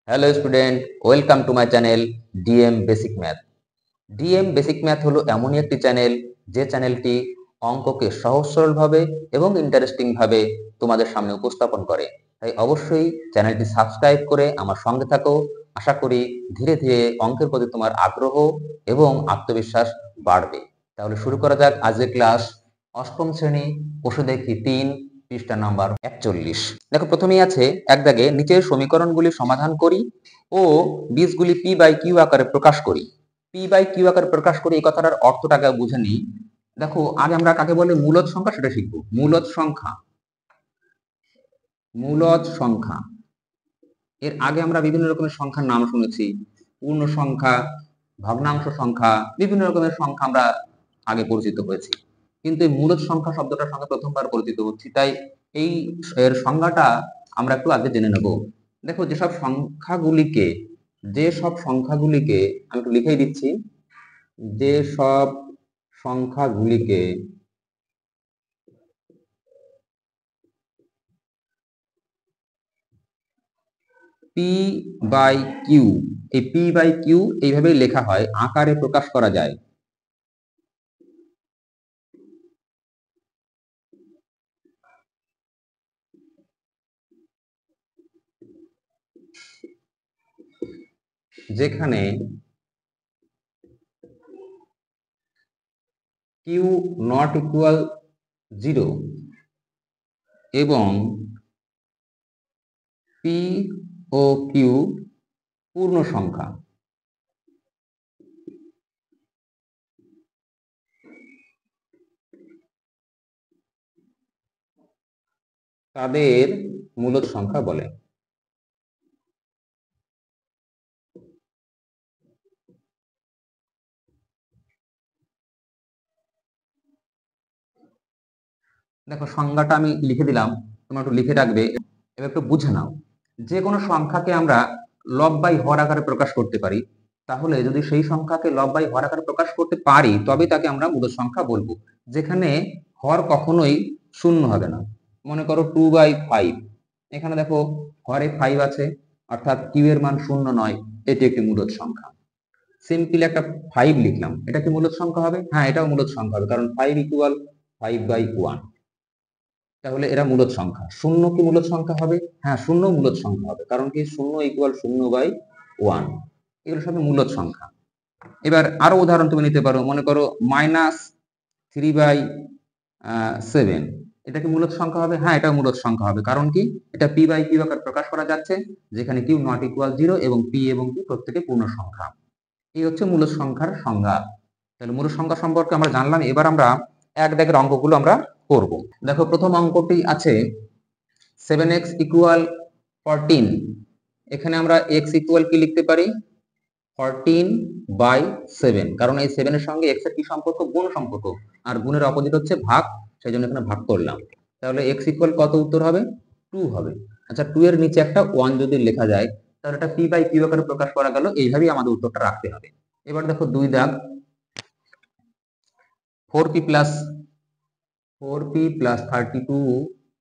Hello student, welcome to my channel DM basic math. DM basic math হলো এমনই একটি channel যে চ্যানেলটি অঙ্ককে সহজ সরলভাবে এবং ইন্টারেস্টিং ভাবে তোমাদের সামনে উপস্থাপন করে। তাই অবশ্যই চ্যানেলটি সাবস্ক্রাইব করে আমার সঙ্গে থাকো। আশা করি ধীরে ধীরে অঙ্কের প্রতি তোমার আগ্রহ এবং আত্মবিশ্বাস বাড়বে। তাহলে শুরু করা যাক আজকের ক্লাস। অষ্টম শ্রেণী, বসে দেখি 3, পৃষ্ঠা নাম্বার 41। দেখো, প্রথমেই আছে এক দাগে নিচের সমীকরণগুলি সমাধান করি ও বীজগুলি পি বাই কিউ আকারে প্রকাশ করি। পি বাই কিউ আকারে প্রকাশ করি এই কথাটার অর্থটাকে বুঝে নিই। দেখো, আগে আমরা কাকে বলে মূলদ সংখ্যা সেটা শিখবো। মূলদ সংখ্যা, মূলদ সংখ্যা এর আগে আমরা বিভিন্ন রকমের সংখ্যার নাম শুনেছি। পূর্ণ সংখ্যা, ভগ্নাংশ সংখ্যা, বিভিন্ন রকমের সংখ্যা আমরা আগে পরিচিত হয়েছি, কিন্তু এই মূলদ সংখ্যা শব্দটার সঙ্গে প্রথমবার পরিচিত হচ্ছি। তাই এই এর সংজ্ঞাটা আমরা একটু আগে জেনে নেব। দেখো, যেসব সংখ্যাগুলিকে আমি একটু লিখেই দিচ্ছি, যেসব সংখ্যাগুলিকে পি বাই কিউ, এই পি বাই কিউ এইভাবেই লেখা হয়, আকারে প্রকাশ করা যায়। যেখানে কিউ নট ইকুয়াল 0 এবং পি ও কিউ পূর্ণ সংখ্যা। তাদের মূলদ সংখ্যা বলে। দেখো, সংজ্ঞাটা আমি লিখে দিলাম, তোমরা একটু লিখে রাখবে। এবার একটু বুঝে নাও, যে কোনো সংখ্যাকে আমরা লব বাই হর আকারে প্রকাশ করতে পারি। তাহলে যদি সেই সংখ্যাকে লব বাই হর আকারে প্রকাশ করতে পারি তবে তাকে আমরা মূলদ সংখ্যা বলবো, যেখানে হর কখনোই শূন্য হবে না। মনে করো 2/5, এখানে দেখো হরে 5 আছে, অর্থাৎ কিউ এর মান শূন্য নয়, এটি একটি মূলদ সংখ্যা। সিম্পলি একটা 5 লিখলাম, এটা কি মূলদ সংখ্যা হবে? হ্যাঁ, এটাও মূলদ সংখ্যা হবে, কারণ 5 ইকুয়াল 5/1। তাহলে এরা মূলদ সংখ্যা। শূন্য কি মূলদ সংখ্যা হবে? হ্যাঁ, শূন্য মূলদ সংখ্যা হবে, কারণ কি শূন্য ইকুয়াল 0/1। এগুলো সব মূলদ সংখ্যা। এবার আরো উদাহরণ তুমি নিতে পারো, মনে করো -3/7, এটা কি মূলদ সংখ্যা হবে? হ্যাঁ, এটা মূলদ সংখ্যা হবে, কারণ কি এটা পি বাই কিউ আকারে প্রকাশ করা যাচ্ছে, যেখানে কিউ নট ইকুয়াল 0 এবং পি এবং কিউ প্রত্যেকে পূর্ণ সংখ্যা। এই হচ্ছে মূলদ সংখ্যার সংজ্ঞা। তাহলে মূলদ সংখ্যা সম্পর্কে আমরা জানলাম। এবার আমরা এক দাগের অঙ্কগুলো আমরা করব। দেখো, প্রথম অঙ্কটি আছে 7x ইকুয়াল 14। এখানে আমরা x ইকুয়াল কি লিখতে পারি? 14/7, কারণ এই 7 এর সঙ্গে x এর কি সম্পর্ক? গুণ সম্পর্ক, আর গুণের অপোজিট হচ্ছে ভাগ, সেই জন্য এখানে ভাগ করলাম। তাহলে x ইকুয়াল কত উত্তর হবে? 2 হবে। আচ্ছা, 2 এর নিচে একটা 1 যদি লেখা যায় তাহলে এটা p বাই কিউ আকারে প্রকাশ করা গেল। এইভাবেই আমাদের উত্তরটা রাখতে হবে। এবার দেখো 2 দাগ, 4p প্লাস 32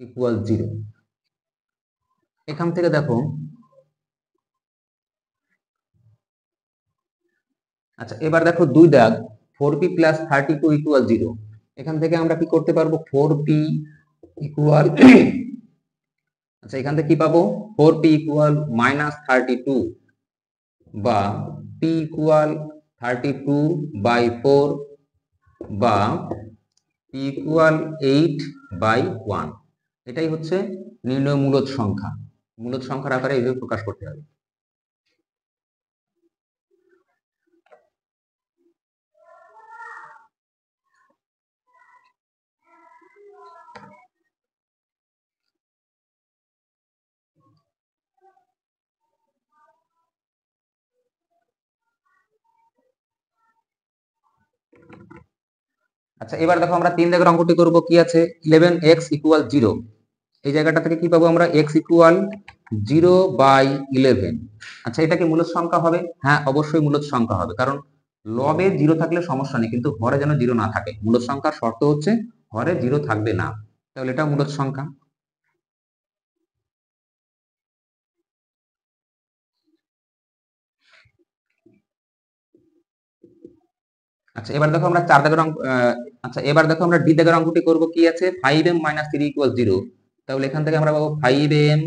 ইকুয়াল 0। এখান থেকে দেখো, আচ্ছা এবার দেখো 2 দাগ, 4p প্লাস 32 ইকুয়াল 0। এখান থেকে আমরা কি করতে পারবো? 4p ইকুয়াল আচ্ছা, এখান থেকে কি পাবো? 4p ইকুয়াল -32 বা p ইকুয়াল 32/4 বা p ইকুয়াল 8/1। এটাই হচ্ছে নির্ণয় মূলদ সংখ্যা। মূলদ সংখ্যার আকারে এইভাবে প্রকাশ করতে হবে। আচ্ছা, এবার দেখো আমরা 3 দাগের অঙ্কটি করব। কি আছে? 11x equal 0। এই জায়গাটা থেকে কি পাবো আমরা? x equal 0/11। আচ্ছা, এটা কি মূলদ সংখ্যা হবে? হ্যাঁ, অবশ্যই মূলদ সংখ্যা হবে, কারণ লবে 0 থাকলে সমস্যা নেই, কিন্তু হরে যেন 0 না থাকে। মূলদ সংখ্যার শর্ত হচ্ছে হরে 0 থাকবে না, তাহলে এটা মূলদ সংখ্যা। আচ্ছা এবার দেখো আমরা এবার দেখো আমরা ডি দাগের অঙ্কটি করব। কি আছে 5m - 3 = 0। তাহলে এখান থেকে আমরা পাবো 5m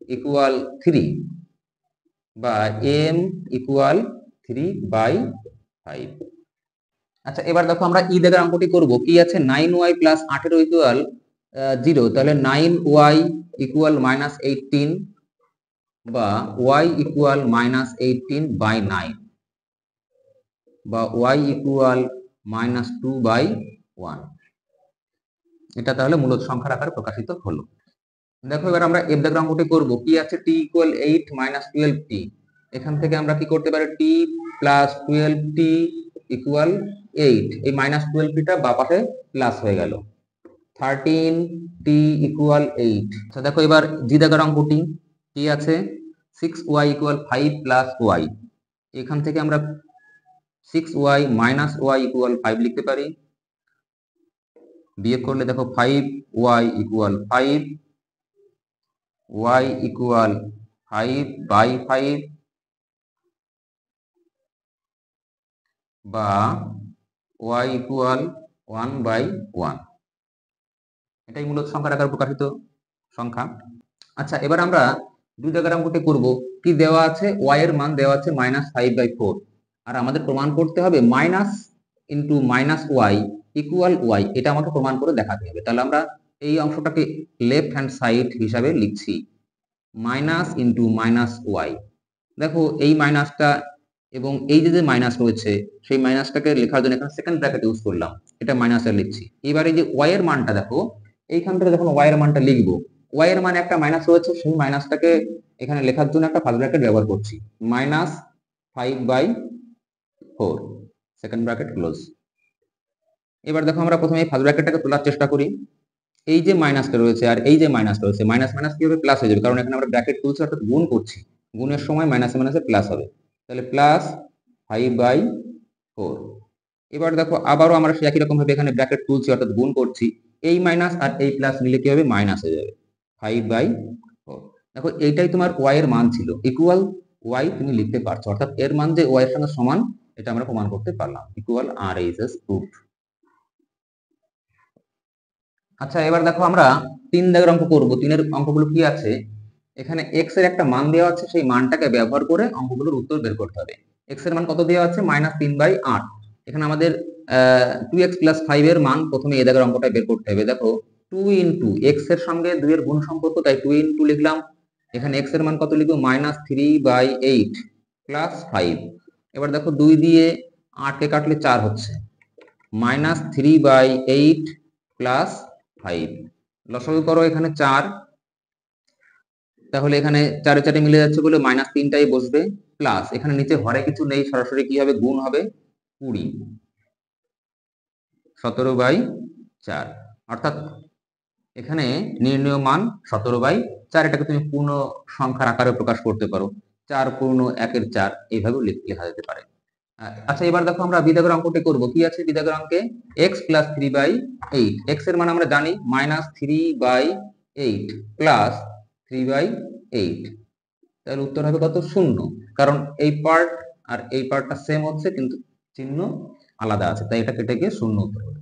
= 3 বা m = 3/5। আচ্ছা এবার দেখো আমরা ই দাগের অঙ্কটি করব। কি আছে 9y + 18 = 0। তাহলে 9y = -18 বা y = -18/9 বা y = -2/1। এটা তাহলে মূলদ সংখ্যার আকারে প্রকাশিত হলো। দেখো এবার আমরা এফ দাগের অঙ্কটি করব। কি আছে t = 8 - 12t। এখান থেকে আমরা কি করতে পারি t + 12t = 8। এই -12t টা বাঁ পাশে প্লাস হয়ে গেল। 13t = 8। আচ্ছা দেখো এবার জি দাগের অঙ্কটি। কি আছে 6y = 5 + y। এখান থেকে আমরা 6y - y = 5 লিখতে পারি। বিয়োগ করলে দেখো 5y = 5, y = 5/5 বা y = 1/1। এটাই মূলত সংখ্যার আকারে প্রকাশিত সংখ্যা। আচ্ছা এবার আমরা দুই দাগের অঙ্কটি করব। কি দেওয়া আছে y এর মান দেওয়া আছে -5/4 আর আমাদের প্রমাণ করতে হবে মাইনাস ইনটু -y = y। এটা আমাকে প্রমাণ করে দেখাতে হবে। তাহলে আমরা এই অংশটাকে লেফট হ্যান্ড সাইড হিসাবে লিখছি মাইনাস ইনটু -y। দেখো এই মাইনাসটা এবং এই যে মাইনাস রয়েছে সেই মাইনাসটাকে লেখার জন্য এখানে সেকেন্ড ব্র্যাকেট ইউজ করলাম। এটা মাইনাসে লিখছি। এবার এই যে y এর মানটা দেখো, এইখান থেকে যখন y এর মানটা লিখবো, y এর মানে একটা মাইনাস রয়েছে, সেই মাইনাসটাকে এখানে লেখার জন্য একটা ফার্স্ট ব্র্যাকেট ব্যবহার করছি -5/4 সেকেন্ড ব্র্যাকেট ক্লোজ। এবার দেখো আমরা প্রথমে এই ফার্স্ট ব্র্যাকেটটাকে তোলার চেষ্টা করি। এই যে মাইনাসটা রয়েছে আর এই যে মাইনাসটা রয়েছে, মাইনাস মাইনাস কি হবে প্লাস হয়ে যাবে, কারণ এখানে আমরা ব্র্যাকেট তুলছি অর্থাৎ গুণ করছি। গুণের সময় মাইনাসে মাইনাসে প্লাস হবে। তাহলে +5/4। এবার দেখো আবারও আমরা সেই একই রকম ভাবে এখানে ব্র্যাকেট তুলছি অর্থাৎ গুণ করছি। এই মাইনাস আর এই প্লাস মিলে কি হবে মাইনাস হয়ে যাবে 5/4। দেখো এইটাই তোমার y এর মান ছিল, ইকুয়াল y তুমি লিখতে পারছো, অর্থাৎ এর মান যে y এর সঙ্গে সমান এটা আমরা প্রমাণ করতে পারলাম। Equal RHS proofed. আচ্ছা এবার দেখো আমরা 3 দাগের অঙ্ক করব। 3 এর অঙ্কগুলো কি আছে, এখানে x এর একটা মান দেওয়া আছে, সেই মানটাকে ব্যবহার করে অঙ্কগুলোর উত্তর বের করতে হবে। x এর মান কত দেওয়া আছে -3/8। এখানে আমাদের 2x + 5 এর মান প্রথমে এই দাগের অঙ্কটা বের করতে হবে। দেখো 2 ইনটু x এর সঙ্গে 2 এর গুণ সম্পর্ক, তাই 2 ইনটু লিখলাম। এখানে x এর মান কত লিখব -3/8 প্লাস 5। এবার দেখো 2 দিয়ে 8 কে কাটলে 4 হচ্ছে, -3/8 প্লাস 5। লসাগু করো এখানে 4, তাহলে এখানে 4 এ 4 মিলে যাচ্ছে বলে -3টাই বসবে, প্লাস এখানে নিচে হরে কিছু নেই, সরাসরি কি হবে গুণ হবে 20 17/4। অর্থাৎ এখানে নির্ণেয় মান 17/4। এটাকে তুমি পূর্ণ সংখ্যার আকারে প্রকাশ করতে পারো, 4 পূর্ণ 1 এর 4 এইভাবে লেখা যেতে পারে। আচ্ছা এবার দেখো আমরা বি দাগের অঙ্কটি করব। কি আছে বি দাগের অঙ্কে x + 3/8। x এর মান আমরা জানি -3/8 প্লাস 3/8। তাহলে উত্তর হবে কত 0, কারণ এই পার্ট আর এই পার্টটা সেম হচ্ছে কিন্তু চিহ্ন আলাদা আছে, তাই এটা কেটে গিয়ে 0 উত্তর হবে।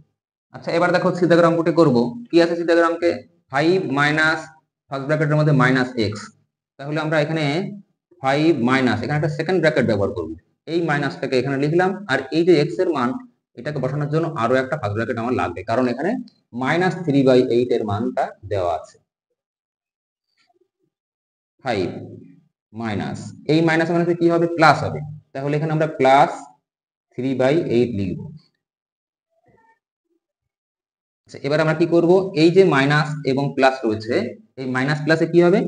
আচ্ছা এবার দেখো সি দাগের অঙ্কটি করব। কি আছে সি দাগের অঙ্কে 5 মাইনাস ফার্স্ট ব্র্যাকেটের মধ্যে -x। তাহলে আমরা এখানে 5 মাইনাস এখানে একটা সেকেন্ড ব্র্যাকেট ব্যবহার করব। এই মাইনাসটাকে এখানে লিখলাম, আর এই যে x এর মান এটাকে বসানোর জন্য আরো একটা ফার্স্ট ব্র্যাকেট আমার লাগবে, কারণ এখানে -3/8 এর মানটা দেওয়া আছে। 5 মাইনাস এই মাইনাস মাইনাসে কি হবে প্লাস হবে, তাহলে এখানে আমরা +3/8 লিখব। আচ্ছা এবার আমরা কি করব, এই যে মাইনাস এবং প্লাস রয়েছে, এই মাইনাস প্লাসে কি হবে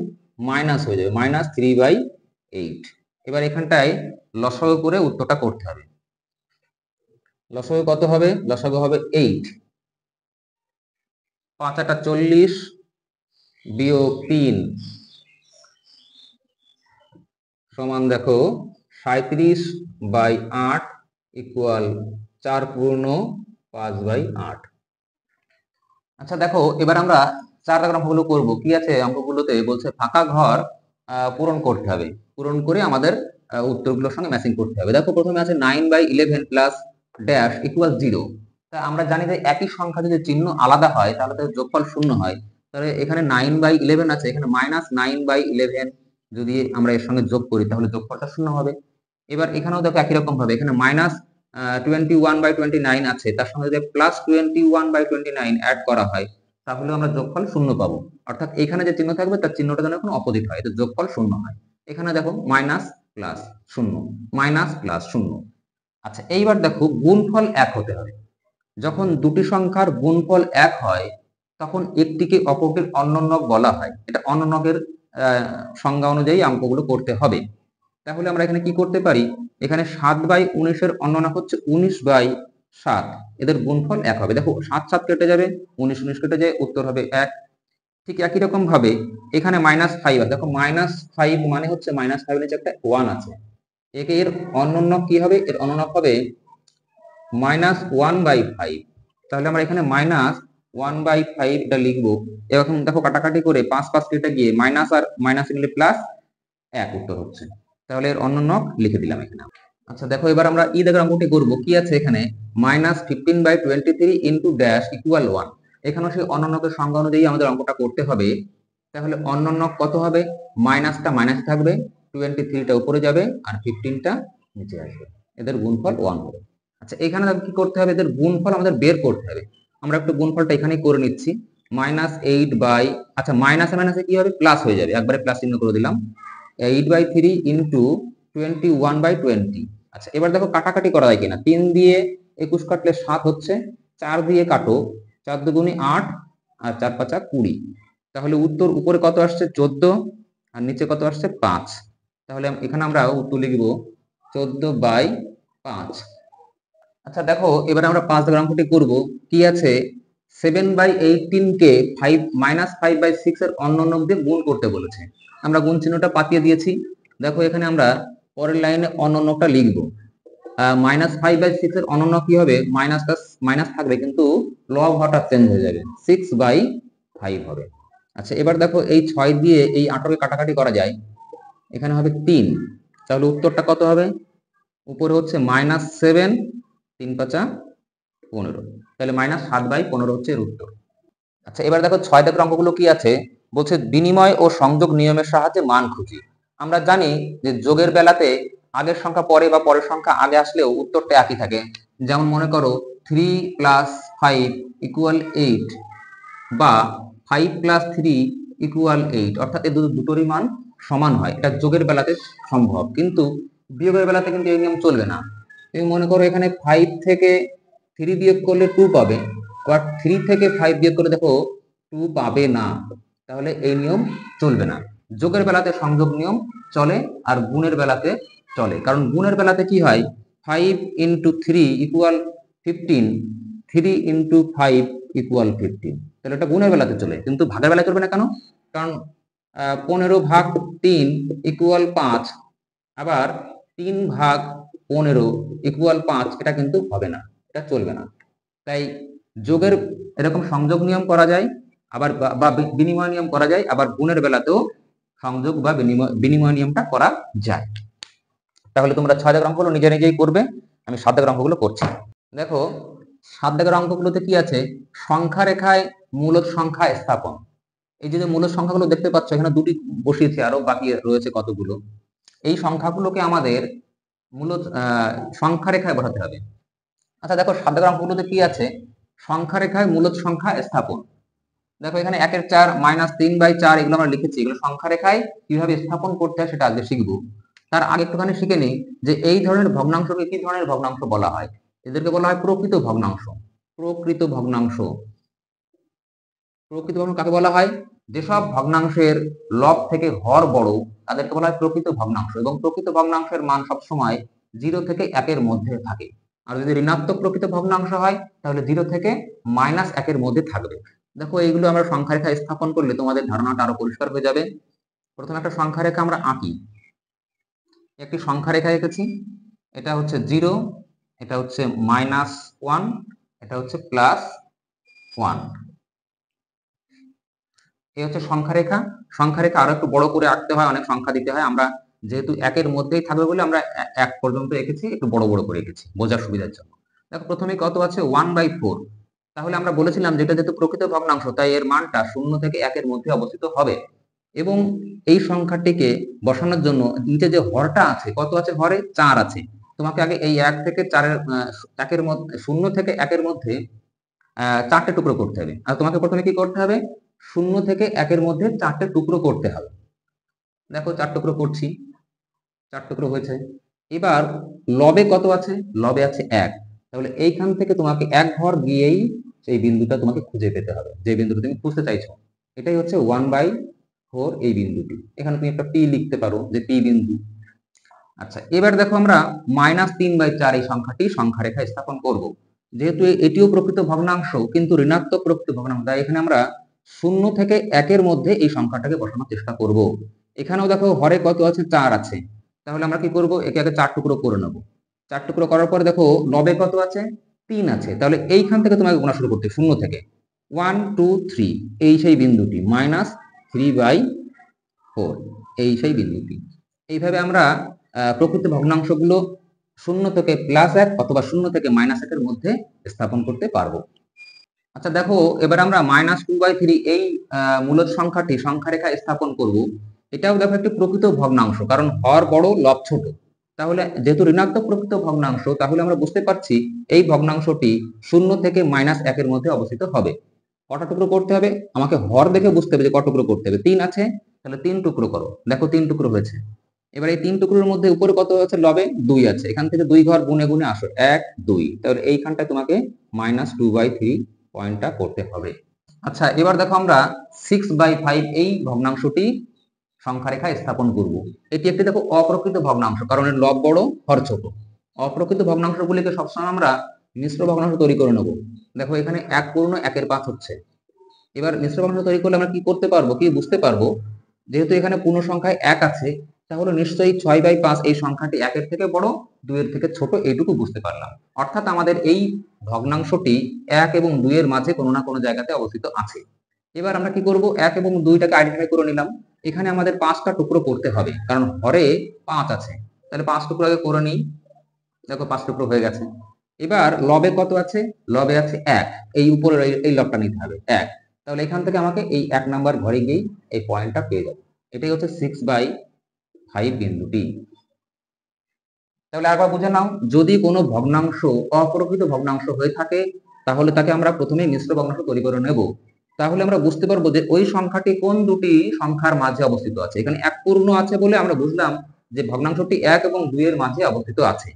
মাইনাস হয়ে যাবে -3/8। এবার এখানটায় লসাগু করে উত্তরটা করতে হবে। লসাগু কত হবে, লসাগু হবে 8। 5 × 8 = 40 বিয়োগ 3 সমান দেখো 37/8 ইকুয়াল 4 পূর্ণ 5/8। আচ্ছা দেখো এবার আমরা 4 দাগের অঙ্কগুলো করব। কি আছে অঙ্কগুলোতে বলছে ফাঁকা ঘর পূরণ করতে হবে, পূরণ করে আমাদের উত্তরগুলোর সঙ্গে ম্যাচিং করতে হবে। দেখো প্রথমে আছে 9/11 প্লাস ড্যাশ ইকুয়াল 0। তা আমরা জানি যে একই সংখ্যা যদি চিহ্ন আলাদা হয় তাহলে তাদের যোগফল 0 হয়। তাহলে এখানে 9/11 আছে, এখানে -9/11 যদি আমরা এর সঙ্গে যোগ করি তাহলে যোগফলটা 0 হবে। এবার এখানেও দেখো একই রকম ভাবে এখানে -21/29 আছে, তার সঙ্গে যদি +21/29 অ্যাড করা হয় তাহলে আমরা যোগফল 0 পাবো। অর্থাৎ এখানে যে চিহ্ন থাকবে তার চিহ্নটা যেন এখন অপোজিট হয়, এতে যোগফল 0 হয়। এখানে দেখো মাইনাস প্লাস 0, মাইনাস প্লাস 0। আচ্ছা, এইবার দেখো গুণফল 1 হতে হবে। যখন দুটি সংখ্যার গুণফল 1 হয় তখন একটিকে অপরটির অন্যনক বলা হয়। এটা অন্যনকের সংজ্ঞা অনুযায়ী অঙ্কগুলো করতে হবে। তাহলে আমরা এখানে কি করতে পারি, এখানে 7/19 এর অন্যনক হচ্ছে 19/7, এদের গুণফল 1 হবে। দেখো 7 7 কেটে যাবে, 19 19 কেটে যায়, উত্তর হবে 1। ঠিক একই রকম ভাবে এখানে -5 আছে, দেখো -5 মানে হচ্ছে -5 নিচে একটা 1 আছে, এর অন্যনক কি হবে, এর অন্যনক হবে -1/5। তাহলে আমরা এখানে -1/5 এটা লিখবো। এখন দেখো কাটাকাটি করে 5 5 কেটে গিয়ে মাইনাস আর মাইনাস নিলে প্লাস 1 উত্তর হচ্ছে। তাহলে এর অন্যনক লিখে দিলাম এখানে। আচ্ছা দেখো এবার আমরা দাগের অঙ্কটি করব। কি আছে এখানে, -15/23 ইন্টু ড্যাশ ইকুয়াল 1। এখানেও সেই অন্যনকের সংজ্ঞা অনুযায়ী আমাদের অঙ্কটা করতে হবে। তাহলে অন্যনক কত হবে, মাইনাসটা মাইনাসে থাকবে, 23টা উপরে যাবে আর 15টা নিচে আসবে, এদের গুণফল 1 হবে। আচ্ছা এখানে কি করতে হবে, এদের গুণফল আমাদের বের করতে হবে। আমরা একটু গুণফলটা এখানেই করে নিচ্ছি। -8 বাই, আচ্ছা মাইনাসে মাইনাসে কি হবে, প্লাস হয়ে যাবে, একবারে প্লাস চিহ্ন করে দিলাম। 8/3 ইন্টু 21/20। আচ্ছা এবার দেখো কাটাকাটি করা যায় কিনা। 3 দিয়ে 21 কাটলে 7 হচ্ছে, 4 দিয়ে কাটো, 4 দুগুণে 8 আর 4 5 20। তাহলে উত্তর উপরে কত আসছে, 14, আর নিচে কত আসছে, 5। তাহলে এখানে আমরা উত্তর লিখব 14/5। আচ্ছা দেখো এবার আমরা 5 দাগের অঙ্কটি করব। কি আছে, 7/18 কে -5/6 এর অন্যনক দিয়ে গুণ করতে বলেছে। আমরা গুণ চিহ্নটা পাতিয়ে দিয়েছি। দেখো এখানে আমরা পরের লাইনে অন্যনকটা লিখব। -5/6 এর অন্যনক কি হবে, মাইনাস থাকবে কিন্তু লব হঠাৎ চেঞ্জ হয়ে যাবে, 6/5 হবে। আচ্ছা এবার দেখো এই 6 দিয়ে এই 8 কে কাটাকাটি করা যায়, এখানে হবে 3। তাহলে উত্তরটা কত হবে, উপরে হচ্ছে -7, 3 5 15, তাহলে -7/15 হচ্ছে এর উত্তর। আচ্ছা এবার দেখো 6 দাগের অঙ্কগুলো কি আছে, বলছে বিনিময় ও সংযোগ নিয়মের সাহায্যে মান খুঁজি। আমরা জানি যে যোগের বেলাতে আগের সংখ্যা পরে বা পরের সংখ্যা আগে আসলেও উত্তরটা একই থাকে। যেমন মনে করো 3 + 5 = 8 বা 5 + 3 = 8, অর্থাৎ এই দুটোরই মান সমান হয়, এটা যোগের বেলাতে সম্ভব। কিন্তু বিয়োগের বেলাতে কিন্তু এই নিয়ম চলবে না। তুমি মনে করো এখানে 5 থেকে 3 বিয়োগ করলে 2 পাবে, আবার 3 থেকে 5 বিয়োগ করে দেখো 2 পাবে না, তাহলে এই নিয়ম চলবে না। যোগের বেলাতে সংযোগ নিয়ম চলে আর গুণের বেলাতে চলে। কারণ গুণের বেলাতে কি হয়, 5 × 3 = 15, 3 × 5 = 15, তাহলে এটা গুণের বেলাতে চলে, কিন্তু ভাগের বেলায় চলবে না কেন, কারণ 15/3 = 5, আবার 3/15 = 5, এটা কিন্তু হবে না, এটা চলবে না। তাই যোগের এরকম সংযোগ নিয়ম করা যায়, আবার বা বিনিময় নিয়ম করা যায়, আবার গুণের বেলাতেও সংযোগ বা বিনিময় নিয়মটা করা যায়। তাহলে তোমরা 6 দাগের অঙ্কগুলো নিজে নিজেই করবে, আমি 7 দাগের অঙ্কগুলো করছি। দেখো 7 দাগের অঙ্কগুলোতে কি আছে, সংখ্যা রেখায় মূলদ সংখ্যা স্থাপন। এই যে মূলদ সংখ্যাগুলো দেখতে পাচ্ছ, এখানে দুটি বসিয়েছি, আরো বাকি রয়েছে কতগুলো। এই সংখ্যাগুলোকে আমাদের মূলদ সংখ্যা রেখায় বসাতে হবে। আচ্ছা দেখো 7 দাগের অঙ্কগুলোতে কি আছে, সংখ্যা রেখায় মূলদ সংখ্যা স্থাপন। দেখো এখানে 1 × 4 -3/4 এগুলো আমরা লিখেছি, এগুলো সংখ্যা রেখায় কিভাবে স্থাপন করতে হয় সেটা আগে শিখবো। তার আগে একটুখানি শিখে নিই যে এই ধরনের ভগ্নাংশকে কি ধরনের ভগ্নাংশ বলা হয়। এদেরকে বলা হয় প্রকৃত ভগ্নাংশ। প্রকৃত ভগ্নাংশ, প্রকৃত ভগ্নাংশ কাকে বলা হয়, যেসব ভগ্নাংশের লব থেকে হর বড় তাদেরকে বলা হয় প্রকৃত ভগ্নাংশ, এবং প্রকৃত ভগ্নাংশের মান সবসময় 0 থেকে 1 এর মধ্যে থাকে। আর যদি ঋণাত্মক প্রকৃত ভগ্নাংশ হয় তাহলে 0 থেকে -1 এর মধ্যে থাকবে। দেখো এইগুলো আমরা সংখ্যা রেখা স্থাপন করলে তোমাদের ধারণাটা আরো পরিষ্কার হয়ে যাবে। প্রথমে একটা সংখ্যা রেখা আমরা আঁকি। একটি সংখ্যা রেখা এঁকেছি, এটা হচ্ছে 0, এটা হচ্ছে -1, এটা হচ্ছে +1। এই হচ্ছে সংখ্যা রেখা। সংখ্যা রেখা আরো একটু বড় করে আঁকতে হয়, অনেক সংখ্যা দিতে হয়। আমরা যেহেতু 1 এর মধ্যেই থাকবে বলে আমরা 1 পর্যন্ত এঁকেছি, একটু বড় বড় করে এঁকেছি বোঝার সুবিধার জন্য। দেখো প্রথমে কত আছে 1/4। তাহলে আমরা বলেছিলাম যেটা যেহেতু প্রকৃত ভগ্নাংশ তাই এর মানটা 0 থেকে 1 এর মধ্যে অবস্থিত হবে। এবং এই সংখ্যাটিকে বসানোর জন্য নিচে যে হরটা আছে, কত আছে হরে 4 আছে। তোমাকে আগে এই 1 থেকে 4 এর 1 এর মধ্যে 0 থেকে 1 এর মধ্যে 4টে টুকরো করতে হবে। আর তোমাকে প্রথমে কি করতে হবে, 0 থেকে 1 এর মধ্যে 4টে টুকরো করতে হবে। দেখো 4 টুকরো করছি, 4 টুকরো হয়েছে। এবার লবে কত আছে, লবে আছে 1। তাহলে এইখান থেকে তোমাকে এক ঘর গিয়েই সেই বিন্দুটা তোমাকে খুঁজে পেতে হবে, যে বিন্দুটা তুমি খুঁজতে চাইছো। এটাই হচ্ছে 1/4 এই বিন্দুটি। এখানে তুমি একটা পি লিখতে পারো যে পি বিন্দু। আচ্ছা, এবার দেখো আমরা -3/4 এই সংখ্যাটি সংখ্যা রেখা স্থাপন করব। যেহেতু এটিও প্রকৃত ভগ্নাংশ কিন্তু ঋণাত্মক প্রকৃত ভগ্নাংশ, তাই এখানে আমরা 0 থেকে 1 এর মধ্যে এই সংখ্যাটাকে বসানোর চেষ্টা করব। এখানেও দেখো হরে কত আছে 4 আছে। তাহলে আমরা কি করব, একে আগে 4 টুকরো করে নেব। 4 টুকরো করার পর দেখো লবে কত আছে 3 আছে। তাহলে এইখান থেকে তোমাকে গোনা শুরু করতে 0 থেকে 1 2 3, এই সেই বিন্দুটি -3/4, এই সেই বিন্দুটি। এইভাবে আমরা প্রকৃত ভগ্নাংশগুলো 0 থেকে +1 অথবা 0 থেকে -1 এর মধ্যে স্থাপন করতে পারবো। আচ্ছা দেখো, এবার আমরা -2/3 এই মূলদ সংখ্যাটি সংখ্যা রেখা স্থাপন করব। এটাও দেখো একটি প্রকৃত ভগ্নাংশ, কারণ হর বড় লব ছোট। তাহলে যেহেতু ঋণাত্মক প্রকৃত ভগ্নাংশ, তাহলে আমরা বুঝতে পারছি এই ভগ্নাংশটি 0 থেকে -1 এর মধ্যে অবস্থিত হবে। কটা টুকরো করতে হবে, আমাকে হর দেখে বুঝতে হবে যে কত টুকরো করতে হবে। 3 আছে, তাহলে 3 টুকরো করো। দেখো 3 টুকরো হয়েছে। এবার এই 3 টুকরোর মধ্যে উপরে কত আছে, লবে 2 আছে। এখান থেকে 2 ঘর গুনে গুনে আসো, 1 2। তাহলে এইখানটায় তোমাকে -2/3 পয়েন্টটা করতে হবে। আচ্ছা, এবার দেখো আমরা 6/5 এই ভগ্নাংশটি সংখ্যা রেখা স্থাপন করব। এটি একটি দেখো অপ্রকৃত ভগ্নাংশ, কারণ এর লব বড় হর ছোট। অপ্রকৃত ভগ্নাংশগুলিকে সবসময় আমরা মিশ্র ভগ্নাংশ তৈরি করে নেব। দেখো এখানে 1/1/5 হচ্ছে। এবার মিশ্র ভগ্নাংশ তৈরি করলে আমরা কি করতে পারবো, কি বুঝতে পারবো, যেহেতু এখানে পূর্ণ সংখ্যায় 1 আছে, তাহলে নিশ্চয়ই 6/5 এই সংখ্যাটি 1 এর থেকে বড়, 2 এর থেকে ছোট, এইটুকু বুঝতে পারলাম। অর্থাৎ আমাদের এই ভগ্নাংশটি 1 এবং 2 এর মাঝে কোনো না কোনো জায়গাতে অবস্থিত আছে। এবার আমরা কি করব, 1 এবং 2টাকে আইডেন্টিফাই করে নিলাম। এখানে আমাদের 5টা টুকরো করতে হবে, কারণ হরে 5 আছে। তাহলে 5 টুকরো আগে করে নিই। দেখো 5 টুকরো হয়ে গেছে। এবার লবে কত আছে, লবে আছে 1। এই উপরের এই লবটা নিতে হবে 1। তাহলে এখান থেকে আমাকে এই 1 নাম্বার ঘরে গিয়ে এই পয়েন্টটা পেয়ে যাবে। এটাই হচ্ছে 6/5 বিন্দুটি। তাহলে আরেকবার বুঝে নাও, যদি কোনো ভগ্নাংশ অপ্রকৃত ভগ্নাংশ হয়ে থাকে, তাহলে তাকে আমরা প্রথমে মিশ্র ভগ্নাংশ তৈরি করে নেব। তাহলে আমরা বুঝতে পারবো যে ওই সংখ্যাটি কোন দুটি সংখ্যার মাঝে অবস্থিত আছে। এখানে 1 পূর্ণ আছে বলে আমরা বুঝলাম যে ভগ্নাংশটি 1 এবং 2 এর মাঝে অবস্থিত আছে।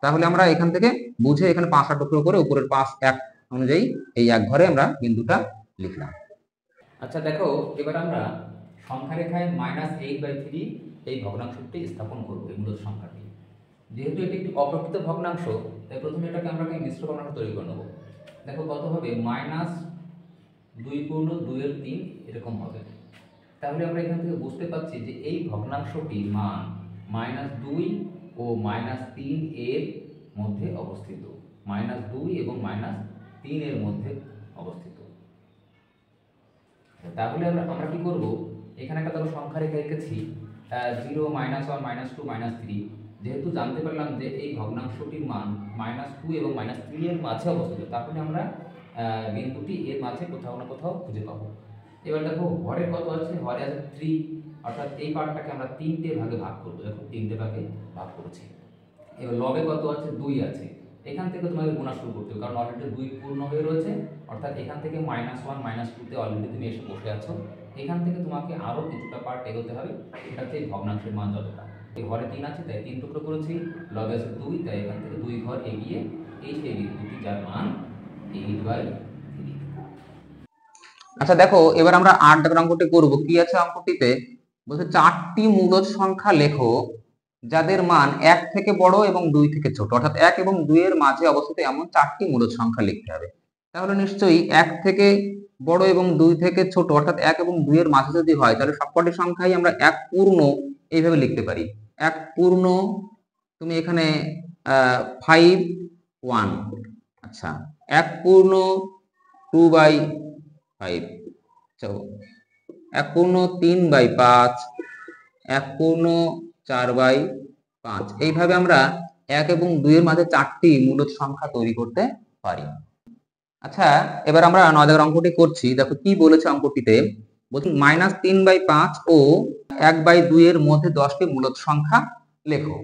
তাহলে আমরা এখান থেকে বুঝে এখানে 5টা টুকরো করে উপরের 5 1 অনুযায়ী এই এক ঘরে আমরা বিন্দুটা লিখলাম। আচ্ছা দেখো, এবার আমরা সংখ্যা রেখায় -8/3 এই ভগ্নাংশটি স্থাপন করব, এই মূলদ সংখ্যাটি। যেহেতু এটি একটি অপ্রকৃত ভগ্নাংশ, তাই প্রথমে এটাকে আমরা মিশ্র ভগ্নাংশ তৈরি করে নেব। দেখো কত হবে, -2/2 এরকম হবে। তাহলে আমরা এখান থেকে বুঝতে পারছি যে এই ভগ্নাংশটির মান -2 ও -3 এর মধ্যে অবস্থিত। -2 এবং -3 এর মধ্যে অবস্থিত। তাহলে আমরা কি করব, এখানে একটা ধরো সংখ্যা রেখে রেখেছি 0 -1 -2 -3। যেহেতু জানতে পারলাম যে এই ভগ্নাংশটির মান -2 এবং -3 এর মাঝে অবস্থিত, তাহলে আমরা বিন্দুটি এর মাঝে কোথাও না কোথাও খুঁজে পাবো। এবার দেখো হরে কত আছে, হরে আছে 3, অর্থাৎ এই পার্টটাকে আমরা 3টে ভাগে ভাগ করব। দেখো 3টে ভাগে ভাগ করেছি। এবার লবে কত আছে, 2 আছে। এখান থেকে তোমাকে গুণা শুরু করতে হবে, কারণ অলরেডি 2 পূর্ণ হয়ে রয়েছে। অর্থাৎ এখান থেকে -1 -2 তে অলরেডি তুমি এসে বসে আছো। এখান থেকে তোমাকে আরো কিছুটা পার্ট এগোতে হবে, সেটা হচ্ছে ভগ্নাংশের মান যতটা। এই ঘরে 3 আছে তাই 3 টুকরো করেছি, লবে আছে 2, তাই এখান থেকে 2 ঘর এগিয়ে এই সেই বিন্দুটি যার মান 8/3। আচ্ছা দেখো, এবার আমরা 8 দাগের অঙ্কটি করব। কি আছে অঙ্কটিতে, বলছে 4টি মূলদ সংখ্যা লেখো যাদের মান 1 থেকে বড় এবং 2 থেকে ছোট। অর্থাৎ 1 এবং 2 এর মাঝে অবস্থিত এমন 4টি মূলদ সংখ্যা লিখতে হবে। তাহলে নিশ্চয়ই 1 থেকে বড় এবং 2 থেকে ছোট, অর্থাৎ 1 এবং 2 এর মাঝে যদি হয়, তাহলে সবকটি সংখ্যাই আমরা 1 পূর্ণ এইভাবে লিখতে পারি। 1 পূর্ণ, তুমি এখানে 5 1। আচ্ছা, 1 পূর্ণ 2/5, 1 পূর্ণ 3/5, 1 পূর্ণ 4/5। এইভাবে আমরা 1 এবং 2 এর মাঝে 4টি মূলদ সংখ্যা তৈরি করতে পারি। আচ্ছা, এবার আমরা 9 দাগের অঙ্কটি করছি। দেখো কি বলেছে অঙ্কটিতে, বলছি -3/5 ও 1/2 এর মধ্যে 10টি মূলদ সংখ্যা লেখো।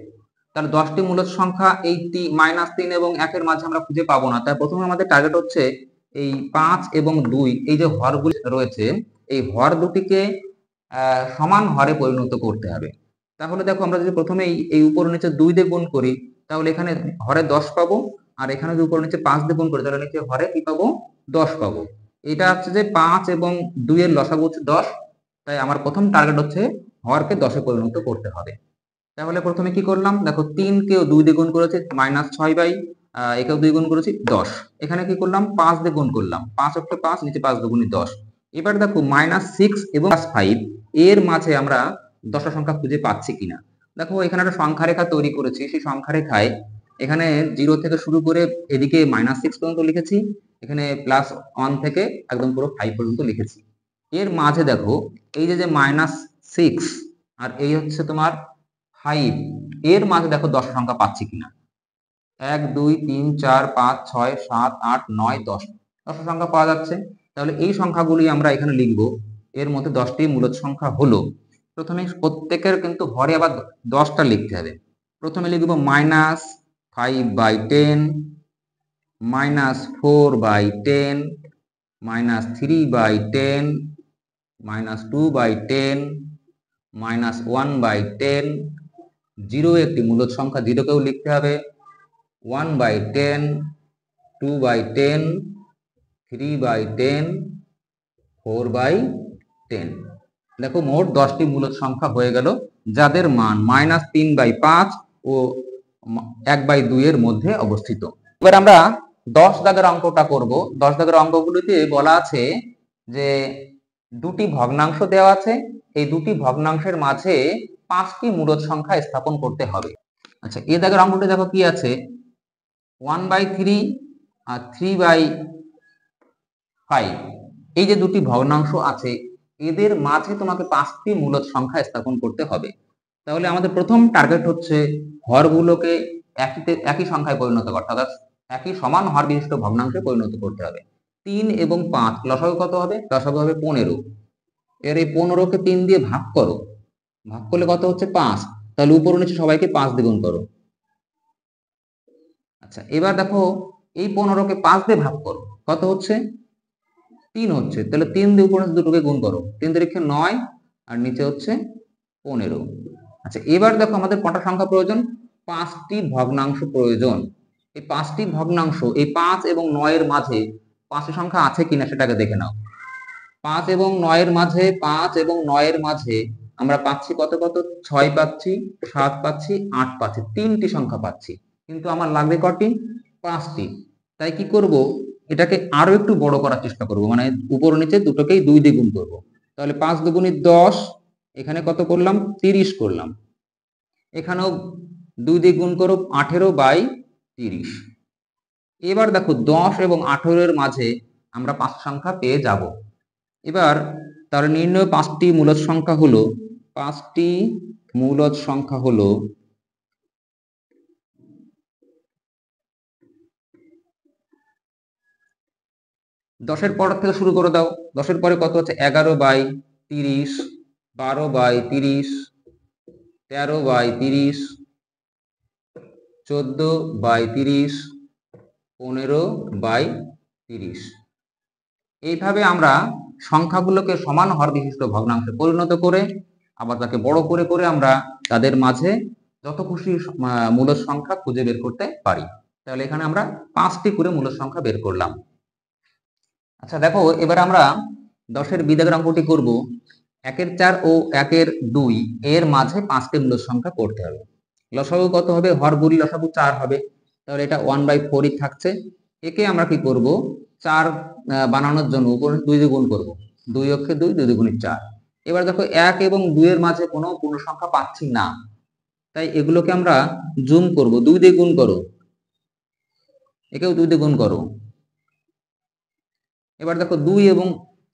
তাহলে 10টি মূলদ সংখ্যা এই -3 এবং 1 এর মাঝে আমরা খুঁজে পাবো না। তাই প্রথমে আমাদের টার্গেট হচ্ছে এই 5 এবং 2 এই যে হরগুলি রয়েছে, এই হর দুটিকে সমান হরে পরিণত করতে হবে। তাহলে দেখো আমরা যদি প্রথমেই এই উপর নিচে 2 দিয়ে গুণ করি, তাহলে এখানে হরে 10 পাবো, আর এখানে যদি উপর নিচে 5 দিয়ে গুণ করি তাহলে নিচে হরে কি পাবো, 10 পাবো। এটা হচ্ছে যে 5 এবং 2 এর লসাগু হচ্ছে 10, তাই আমার প্রথম টার্গেট হচ্ছে হরকে 10 এ পরিণত করতে হবে। তাহলে প্রথমে কি করলাম, দেখো 3 কেও 2 দিয়ে গুণ করেছি -6 একেও 2 গুণ করেছি 10। এখানে কি করলাম, 5 দিয়ে গুণ করলাম, 5 × 5 নিচে 5 দুগুণে 10। এবার দেখো -6 এবং +5 এর মাঝে আমরা 10টা সংখ্যা খুঁজে পাচ্ছি কিনা। দেখো এখানে একটা সংখ্যা রেখা তৈরি করেছি, সেই সংখ্যা রেখায় এখানে 0 থেকে শুরু করে এদিকে -6 পর্যন্ত লিখেছি, এখানে +1 থেকে একদম পুরো 5 পর্যন্ত লিখেছি। এর মাঝে দেখো এই যে -6 আর এই হচ্ছে তোমার 5, এর মাঝে দেখো 10 সংখ্যা পাচ্ছি কিনা। 1 2 3 4 5 6 7 8 9 10 10 সংখ্যা পাওয়া যাচ্ছে। তাহলে এই সংখ্যাগুলি আমরা এখানে লিখব। এর মধ্যে 10টি মূলদ সংখ্যা হলো, প্রথমে প্রত্যেকের কিন্তু হরে আবার 10টা লিখতে হবে। প্রথমে লিখব -5/10, -4/10, -3/10, -2/10, -1/10। 0 একটি মূলদ সংখ্যা, 0 কেও লিখতে হবে। 1/10, 2/10, 3/10, 4/10। দেখো মোট 10টি মূলদ সংখ্যা হয়ে গেল, যাদের মান -3/5 ও 1/2 এর মধ্যে অবস্থিত। এবার আমরা 10 দাগের অঙ্কটা করব। 10 দাগের অঙ্কগুলিতে বলা আছে যে দুটি ভগ্নাংশ দেওয়া আছে, এই দুটি ভগ্নাংশের মাঝে 5টি মূলদ সংখ্যা স্থাপন করতে হবে। আচ্ছা, এই দাগের অঙ্কটি দেখো কি আছে, 1/3 আর 3/5 এই যে দুটি ভগ্নাংশ আছে, এদের মাঝে তোমাকে 5টি মূলদ সংখ্যা স্থাপন করতে হবে। তাহলে আমাদের প্রথম টার্গেট হচ্ছে হরগুলোকে একই সংখ্যায় পরিণত করতে হবে, একই সমান হর বিশিষ্ট ভগ্নাংশে পরিণত করতে হবে। 3 এবং 5 লসাগু কত হবে, লসাগু হবে 15। এর এই 15কে 3 দিয়ে ভাগ করো, ভাগ করলে কত হচ্ছে 5। তাহলে উপর নিচে সবাইকে 5 দিয়ে গুণ করো। আচ্ছা, এবার দেখো এই 15কে 5 দিয়ে ভাগ করো, কত হচ্ছে 3 হচ্ছে। তাহলে 3 দিয়ে উপরে দুটোকে গুণ করো, 3 3 9 আর নিচে হচ্ছে 15। আচ্ছা, এবার দেখো আমাদের কটা সংখ্যা প্রয়োজন, 5টি ভগ্নাংশ প্রয়োজন। এই 5টি ভগ্নাংশ এই 5 এবং 9 এর মাঝে 5টি সংখ্যা আছে কিনা সেটাকে দেখে নাও। 5 এবং 9 এর মাঝে, 5 এবং 9 এর মাঝে আমরা পাচ্ছি কত কত, 6 পাচ্ছি, 7 পাচ্ছি, 8 পাচ্ছি, 3টি সংখ্যা পাচ্ছি। কিন্তু আমার লাগবে কটি, 5টি। তাই কি করব, এটাকে আরো একটু বড় করার চেষ্টা করব, মানে উপর নিচে দুটোকেই 2 দিয়ে গুণ করব। তাহলে 5 দুগুণে 10, এখানে কত করলাম 30 করলাম। এখানেও 2 দিয়ে গুণ করো, 18/30। এবার দেখো 10 এবং 18 এর মাঝে আমরা 5 সংখ্যা পেয়ে যাব। এবার তার নির্ণয় 5টি মূলদ সংখ্যা হলো, 5টি মূলদ সংখ্যা হলো 10 পর থেকে শুরু করে দাও। 10 পরে কত হচ্ছে 11/30, 12/30, 13/30, 14/30, 15/30। এইভাবে আমরা সংখ্যাগুলোকে সমান হর বিশিষ্ট ভগ্নাংশে পরিণত করে আবার তাকে বড় করে করে আমরা তাদের মাঝে যত খুশি মূলদ সংখ্যা খুঁজে বের করতে পারি। তাহলে এখানে আমরা 5টি করে মূলদ সংখ্যা বের করলাম। আচ্ছা দেখো, এবার আমরা 10-এর বিদাগের অঙ্কটি করব। 1-এর 4 ও 1-এর 2 এর মাঝে 5টি মূলদ সংখ্যা করতে হবে। লসাগু কত হবে, হরগুলি লসাগু 4 হবে, তাহলে এটা 1/4ই থাকছে। একে আমরা কি করব, 4 বানানোর জন্য উপরে 2 দিয়ে গুণ করব। 2 অক্ষে 2, 2 দুগুণে 4। এবার দেখো 1 এবং 2 এর মাঝে কোনো পূর্ণ সংখ্যা পাচ্ছি না, তাই এগুলোকে আমরা জুম করব। 2 দিয়ে গুণ করো, একেও 2 দিয়ে গুণ করো। এবার দেখো 2 এবং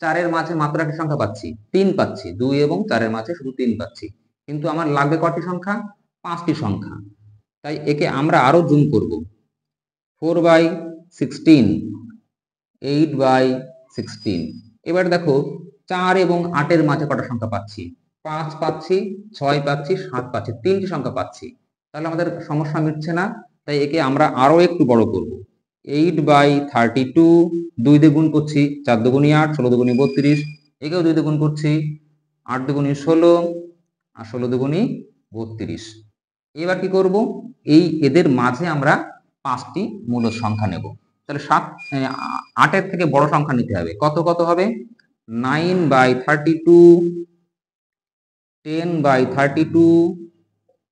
4 এর মাঝে মাত্র একটা সংখ্যা পাচ্ছি, 3 পাচ্ছি। 2 এবং 4 এর মাঝে শুধু 3 পাচ্ছি, কিন্তু আমার লাগবে কয়টি সংখ্যা, 5টি সংখ্যা। তাই একে আমরা আরো জুম করব। 4/16, 8/16। এবার দেখো 4 এবং 8-এর মাঝে কটা সংখ্যা পাচ্ছি? 5 পাচ্ছি, 6 পাচ্ছি, 7 পাচ্ছি, 3টি সংখ্যা পাচ্ছি। তাহলে আমাদের সমস্যা মিটছে না, তাই একে আমরা আরো একটু বড় করব। 8/32, 2 দিয়ে গুণ করছি, 4 দুগুণী 8, 16 দুগুণী 32, একেও 2 দিয়ে গুণ করছি, 8 দুগুণী 16 আর 16 দুগুণী 32। এবার কি করব? এদের মাঝে আমরা 5টি মূল সংখ্যা নেব। তাহলে 8-এর থেকে বড় সংখ্যা নিতে হবে। কত কত হবে? 9/32, 10/32,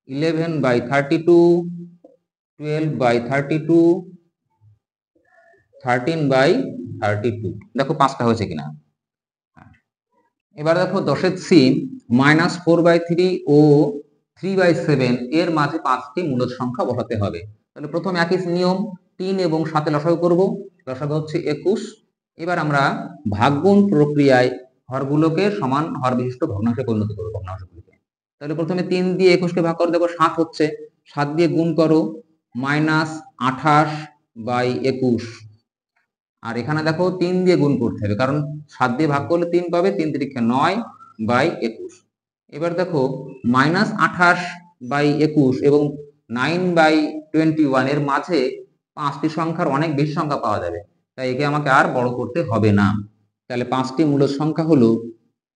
11/32, 12/32, 13/32। দেখো 5টা হয়েছে কিনা। এবার দেখো 10-এর সি -4/3 ও 3/7 এর মাঝে 5টি মূলদ সংখ্যা বসাতে হবে। তাহলে প্রথম একই নিয়ম, 3 এবং 7 লসাগু করব। লসাগু হচ্ছে 21। এবার আমরা ভাগগুণ প্রক্রিয়ায় হরগুলোকে সমান হর বিশিষ্ট ভগ্নাংশে পরিণত করব, ভগ্নাংশগুলিকে। তাহলে প্রথমে 3 দিয়ে 21 কে ভাগ করে দেখো 7 হচ্ছে। 7 দিয়ে গুণ করো, -28/21। আর এখানে দেখো 3 দিয়ে গুণ করতে হবে, কারণ 7 দিয়ে ভাগ করলে 3 পাবে, 3 তিরিক্ষে 9/21। এবার দেখো -28/21 এবং 9/21 এর মাঝে 5টি সংখ্যার অনেক বেশি সংখ্যা পাওয়া যাবে, তাই একে আমাকে আর বড় করতে হবে না। তাহলে 5টি মূল সংখ্যা হলো,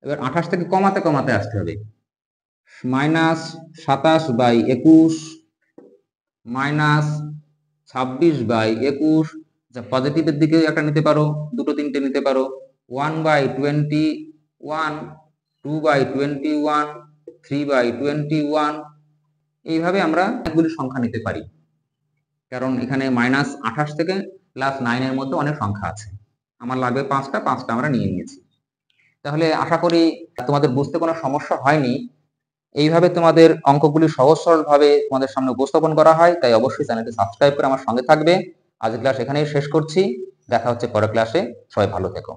এবার 28 থেকে কমাতে কমাতে আসতে হবে, -27/21, -26/21। পজিটিভের দিকে একটা নিতে পারো, দুটো তিনটে নিতে পারো, 1/21, 2/21, 3/21। এইভাবে আমরা অনেকগুলি সংখ্যা নিতে পারি, কারণ এখানে -28 থেকে +9 এর মধ্যে অনেক সংখ্যা আছে। আমার লাগবে 5টা আমরা নিয়ে নিয়েছি। তাহলে আশা করি তোমাদের বুঝতে কোনো সমস্যা হয়নি। এইভাবে তোমাদের অঙ্কগুলি সহজ সরল ভাবে তোমাদের সামনে উপস্থাপন করা হয়, তাই অবশ্যই চ্যানেলটি সাবস্ক্রাইব করে আমার সঙ্গে থাকবে। আজ ক্লাস এখানেই শেষ করছি, দেখা হচ্ছে পরের ক্লাসে। সবাই ভালো থেকো।